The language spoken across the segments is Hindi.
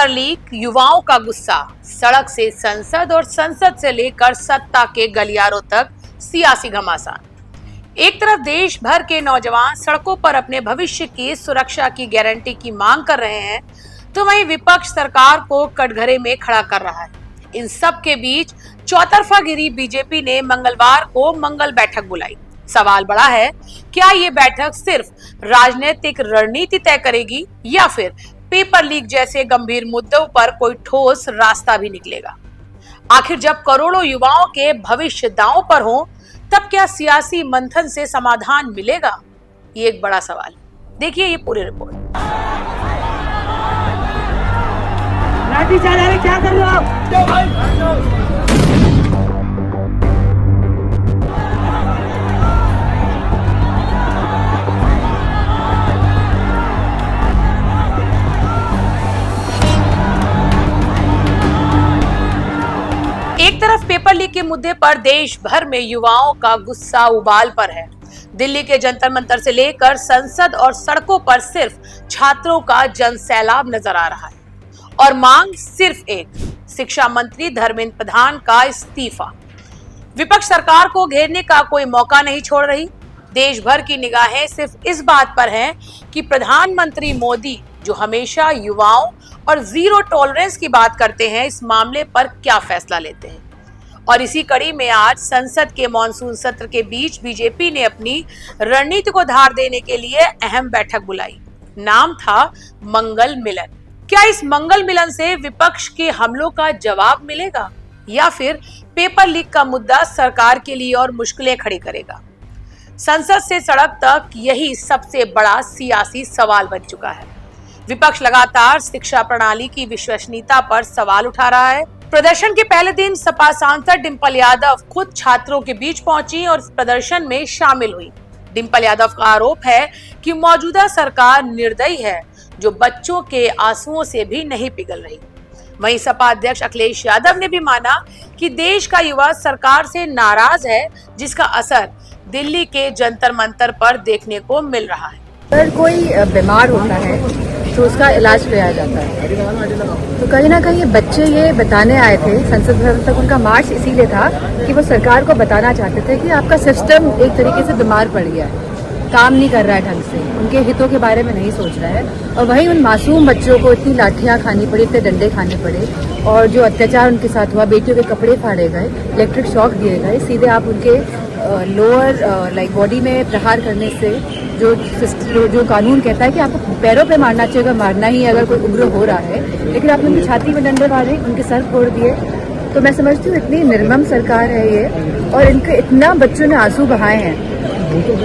पेपर लीक, युवाओं का गुस्सा, सड़क से संसद और संसद से लेकर सत्ता के गलियारों तक सियासी घमासान। एक तरफ देश भर के नौजवान सड़कों पर अपने भविष्य की सुरक्षा की गारंटी की मांग कर रहे हैं, तो वहीं विपक्ष सरकार को कटघरे में खड़ा कर रहा है। इन सब के बीच चौतरफा गिरी बीजेपी ने मंगलवार को मंगल बैठक बुलाई। सवाल बड़ा है, क्या ये बैठक सिर्फ राजनीतिक रणनीति तय करेगी या फिर पेपर लीक जैसे गंभीर मुद्दों पर कोई ठोस रास्ता भी निकलेगा? आखिर जब करोड़ों युवाओं के भविष्य दांव पर हो, तब क्या सियासी मंथन से समाधान मिलेगा? ये एक बड़ा सवाल। देखिए ये पूरी रिपोर्ट। क्या कर रहे हो आप? एक तरफ पेपर लीक के मुद्दे पर देश भर में युवाओं का गुस्सा उबाल पर है। दिल्ली के जंतर मंतर से लेकर संसद और सड़कों पर सिर्फ छात्रों का जनसैलाब नजर आ रहा है और मांग सिर्फ एक, शिक्षा मंत्री धर्मेंद्र प्रधान का इस्तीफा। विपक्ष सरकार को घेरने का कोई मौका नहीं छोड़ रही। देश भर की निगाहें सिर्फ इस बात पर हैं कि प्रधानमंत्री मोदी, जो हमेशा युवाओं और जीरो टॉलरेंस की बात करते हैं, इस मामले पर क्या फैसला लेते हैं। और इसी कड़ी में आज संसद के मॉनसून सत्र के बीच बीजेपी ने अपनी रणनीति को धार देने के लिए अहम बैठक बुलाई। नाम था मंगल मिलन। क्या इस मंगल मिलन से विपक्ष के हमलों का जवाब मिलेगा या फिर पेपर लीक का मुद्दा सरकार के लिए और मुश्किलें खड़ी करेगा? संसद से सड़क तक यही सबसे बड़ा सियासी सवाल बन चुका है। विपक्ष लगातार शिक्षा प्रणाली की विश्वसनीयता पर सवाल उठा रहा है। प्रदर्शन के पहले दिन सपा सांसद डिंपल यादव खुद छात्रों के बीच पहुंची और इस प्रदर्शन में शामिल हुई। डिंपल यादव का आरोप है कि मौजूदा सरकार निर्दयी है, जो बच्चों के आंसुओं से भी नहीं पिघल रही। वहीं सपा अध्यक्ष अखिलेश यादव ने भी माना कि देश का युवा सरकार से नाराज है, जिसका असर दिल्ली के जंतर मंतर पर देखने को मिल रहा है। अगर कोई बीमार होता है तो उसका इलाज किया जाता है, तो कहीं ना कहीं ये बच्चे ये बताने आए थे संसद भवन तक। उनका मार्च इसीलिए था कि वो सरकार को बताना चाहते थे कि आपका सिस्टम एक तरीके से बीमार पड़ गया है, काम नहीं कर रहा है ढंग से, उनके हितों के बारे में नहीं सोच रहा है। और वहीं उन मासूम बच्चों को इतनी लाठियां खानी पड़ी, इतने डंडे खाने पड़े, और जो अत्याचार उनके साथ हुआ, बेटियों के कपड़े फाड़े गए, इलेक्ट्रिक शॉक दिए गए, सीधे आप उनके लोअर बॉडी में प्रहार करने से जो कानून कहता है कि आपको पैरों पे मारना चाहिए, मारना ही है अगर कोई उग्र हो रहा है, लेकिन आपने उनकी छाती में डंडे मारे, उनके सर फोड़ दिए। तो मैं समझती हूँ इतनी निर्मम सरकार है ये, और इनके इतना बच्चों ने आंसू बहाए हैं।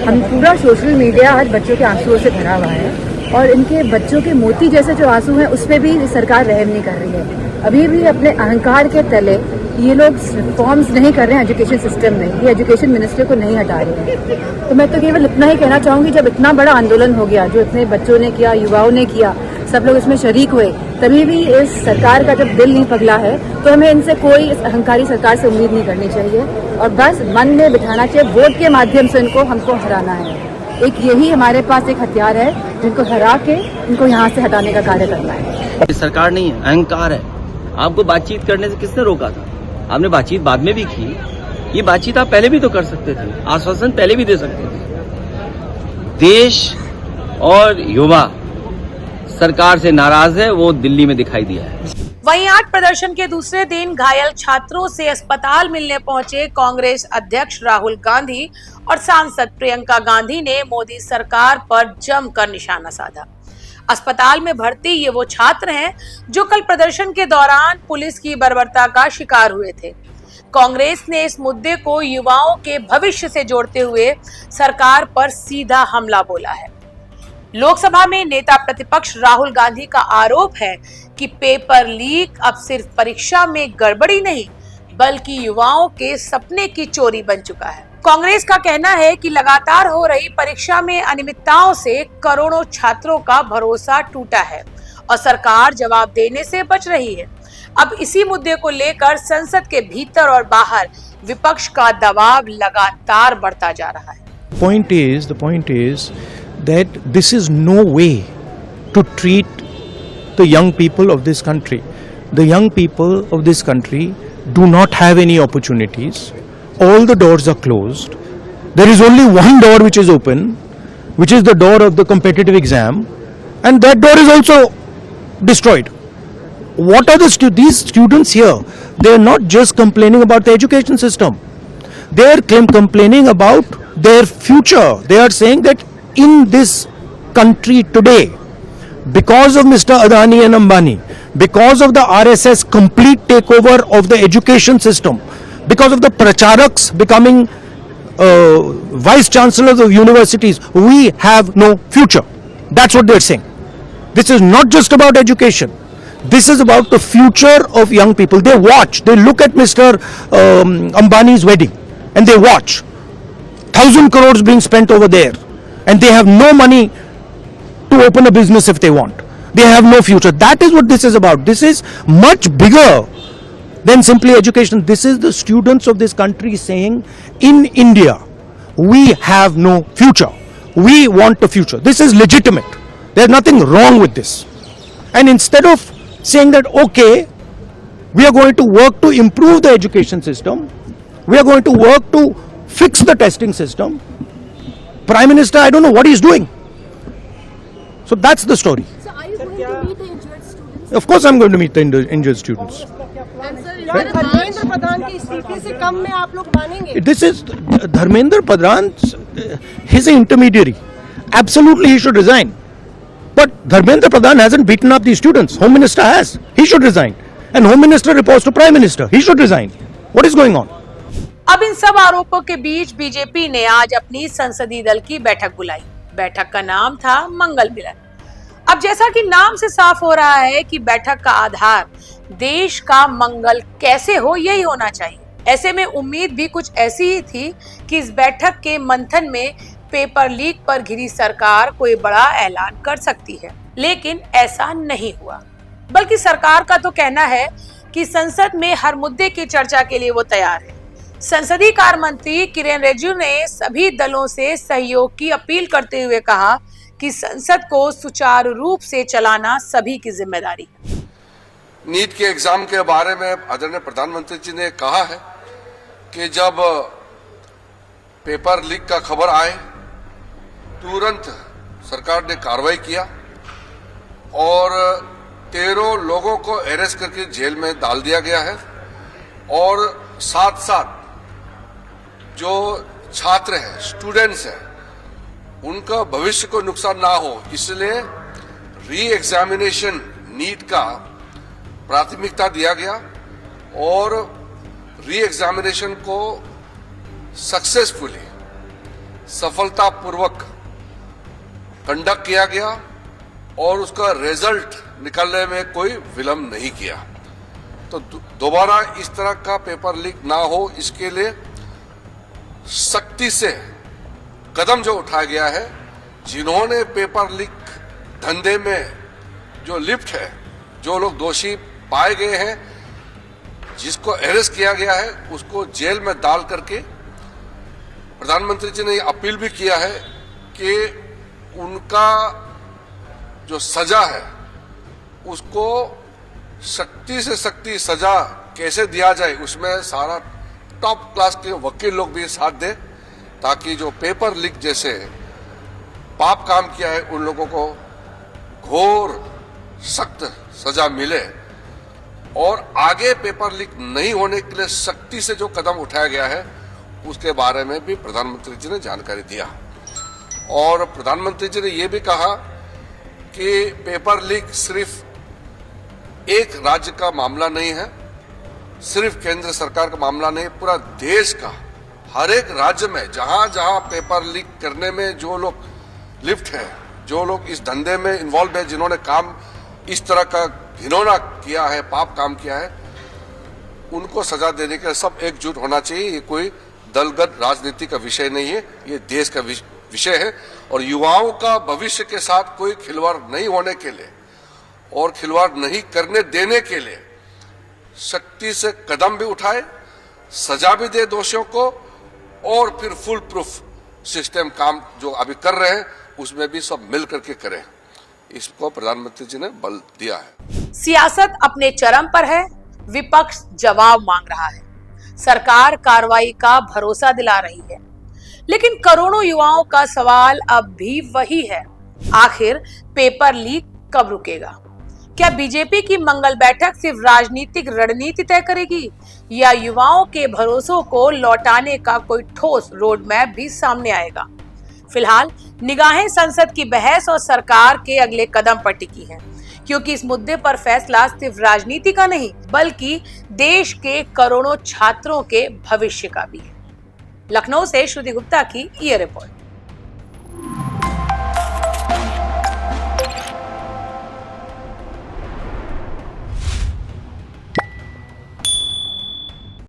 हम पूरा सोशल मीडिया आज बच्चों के आंसुओं से भरा हुआ है, और इनके बच्चों के मोती जैसे जो आंसू हैं उस पर भी सरकार रहम नहीं कर रही है। अभी भी अपने अहंकार के तले ये लोग रिफॉर्म्स नहीं कर रहे हैं एजुकेशन सिस्टम में, ये एजुकेशन मिनिस्टर को नहीं हटा रहे हैं। तो मैं तो केवल इतना ही कहना चाहूँगी, जब इतना बड़ा आंदोलन हो गया, जो इतने बच्चों ने किया, युवाओं ने किया, सब लोग इसमें शरीक हुए, तभी भी इस सरकार का जब दिल नहीं पगला है, तो हमें इनसे कोई इस अहंकारी सरकार से उम्मीद नहीं करनी चाहिए, और बस मन में बिठाना चाहिए, वोट के माध्यम से हमको हराना है। एक यही हमारे पास एक हथियार है, जिनको हरा के इनको यहाँ से हटाने का कार्य करना है। सरकार नहीं है, अहंकार है। आपको बातचीत करने से किसने रोका था? आपने बातचीत बाद में भी की। ये बातचीत आप पहले भी तो कर सकते थे, आश्वासन पहले भी दे सकते थे। देश और युवा सरकार से नाराज है, वो दिल्ली में दिखाई दिया है। वहीं आज प्रदर्शन के दूसरे दिन घायल छात्रों से अस्पताल मिलने पहुंचे कांग्रेस अध्यक्ष राहुल गांधी और सांसद प्रियंका गांधी ने मोदी सरकार पर जमकर निशाना साधा। अस्पताल में भर्ती ये वो छात्र हैं जो कल प्रदर्शन के दौरान पुलिस की बर्बरता का शिकार हुए थे। कांग्रेस ने इस मुद्दे को युवाओं के भविष्य से जोड़ते हुए सरकार पर सीधा हमला बोला है। लोकसभा में नेता प्रतिपक्ष राहुल गांधी का आरोप है कि पेपर लीक अब सिर्फ परीक्षा में गड़बड़ी नहीं, बल्कि युवाओं के सपने की चोरी बन चुका है। कांग्रेस का कहना है कि लगातार हो रही परीक्षा में अनियमितताओं से करोड़ों छात्रों का भरोसा टूटा है और सरकार जवाब देने से बच रही है। अब इसी मुद्दे को लेकर संसद के भीतर और बाहर विपक्ष का दबाव लगातार बढ़ता जा रहा है। The point is that this is no way to treat the young people of this country. The young people of this country do not have any opportunities. All the doors are closed. There is only one door which is open, which is the door of the competitive exam, and that door is also destroyed. What are these students here? They are not just complaining about the education system. They are complaining about their future. They are saying that in this country today, because of Mr. Adani and Ambani, because of the RSS complete takeover of the education system, because of the pracharaks becoming vice chancellors of universities, we have no future. That's what they're saying. This is not just about education. This is about the future of young people. They watch, they look at Mr. Ambani's wedding and they watch 1,000 crores being spent over there, and they have no money to open a business if they want. They have no future. That is what this is about. This is much bigger than simply education. This is the students of this country saying, in India, we have no future. We want a future. This is legitimate. There's nothing wrong with this. And instead of saying that, okay, we are going to work to improve the education system, we are going to work to fix the testing system, Prime Minister, I don't know what he's doing. So that's the story. So are you going to meet the injured students? Of course I'm going to meet the injured students. Dharmendra Pradhan की इस्तीफे से कम में आप लोग मानेंगे? This is Dharmendra Pradhan, he's an intermediary. Absolutely he should resign. But Dharmendra Pradhan hasn't beaten up these students. Home Minister has. He should resign. And Home Minister reports to Prime Minister. He should resign. What is going on? अब इन सब आरोपों के बीच बीजेपी ने आज अपनी संसदीय दल की बैठक बुलाई। बैठक का नाम था मंगल मिलन। अब जैसा कि नाम से साफ हो रहा है कि बैठक का आधार देश का मंगल कैसे हो यही होना चाहिए। ऐसे में उम्मीद भी कुछ ऐसी ही थी कि इस बैठक के मंथन में पेपर लीक पर घिरी सरकार कोई बड़ा ऐलान कर सकती है, लेकिन ऐसा नहीं हुआ। बल्कि सरकार का तो कहना है कि संसद में हर मुद्दे की चर्चा के लिए वो तैयार है। संसदीय कार्य मंत्री किरेन रिजिजू ने सभी दलों से सहयोग की अपील करते हुए कहा कि संसद को सुचारू रूप से चलाना सभी की जिम्मेदारी है। नीट के एग्जाम के बारे में आदरणीय प्रधानमंत्री जी ने कहा है कि जब पेपर लीक का खबर आए तुरंत सरकार ने कार्रवाई किया और 13 लोगों को अरेस्ट करके जेल में डाल दिया गया है और साथ साथ जो छात्र हैं, स्टूडेंट्स हैं, उनका भविष्य को नुकसान ना हो इसलिए री एग्जामिनेशन नीट का प्राथमिकता दिया गया और री एग्जामिनेशन को सक्सेसफुली सफलतापूर्वक कंडक्ट किया गया और उसका रिजल्ट निकलने में कोई विलंब नहीं किया। तो दोबारा इस तरह का पेपर लीक ना हो इसके लिए सख्ती से कदम जो उठाया गया है, जिन्होंने पेपर लीक धंधे में जो लिप्त है, जो लोग दोषी पाए गए हैं, जिसको अरेस्ट किया गया है, उसको जेल में डाल करके प्रधानमंत्री जी ने अपील भी किया है कि उनका जो सजा है उसको सख्ती से सख्ती सजा कैसे दिया जाए उसमें सारा टॉप क्लास के वकील लोग भी साथ दें ताकि जो पेपर लीक जैसे पाप काम किया है उन लोगों को घोर सख्त सजा मिले और आगे पेपर लीक नहीं होने के लिए सख्ती से जो कदम उठाया गया है उसके बारे में भी प्रधानमंत्री जी ने जानकारी दिया। और प्रधानमंत्री जी ने यह भी कहा कि पेपर लीक सिर्फ एक राज्य का मामला नहीं है, सिर्फ केंद्र सरकार का मामला नहीं, पूरा देश का हर एक राज्य में जहां जहां पेपर लीक करने में जो लोग लिप्त है, जो लोग इस धंधे में इन्वॉल्व है, जिन्होंने काम इस तरह का घिनौना किया है, पाप काम किया है, उनको सजा देने के लिए सब एकजुट होना चाहिए। ये कोई दलगत राजनीति का विषय नहीं है, ये देश का विषय है और युवाओं का भविष्य के साथ कोई खिलवाड़ नहीं होने के लिए और खिलवाड़ नहीं करने देने के लिए सख्ती से कदम भी उठाए, सजा भी दे दोषियों को और फिर फुल प्रूफ सिस्टम काम जो अभी कर रहे हैं उसमें भी सब मिल करके करें। इसको प्रधानमंत्री जी ने बल दिया है। सियासत अपने चरम पर है, विपक्ष जवाब मांग रहा है, सरकार कार्रवाई का भरोसा दिला रही है, लेकिन करोड़ों युवाओं का सवाल अब भी वही है, आखिर पेपर लीक कब रुकेगा? क्या बीजेपी की मंगल बैठक सिर्फ राजनीतिक रणनीति तय करेगी या युवाओं के भरोसों को लौटाने का कोई ठोस रोड मैप भी सामने आएगा? फिलहाल निगाहें संसद की बहस और सरकार के अगले कदम पर टिकी हैं, क्योंकि इस मुद्दे पर फैसला सिर्फ राजनीति का नहीं बल्कि देश के करोड़ों छात्रों के भविष्य का भी है। लखनऊ से श्रुति गुप्ता की ये रिपोर्ट।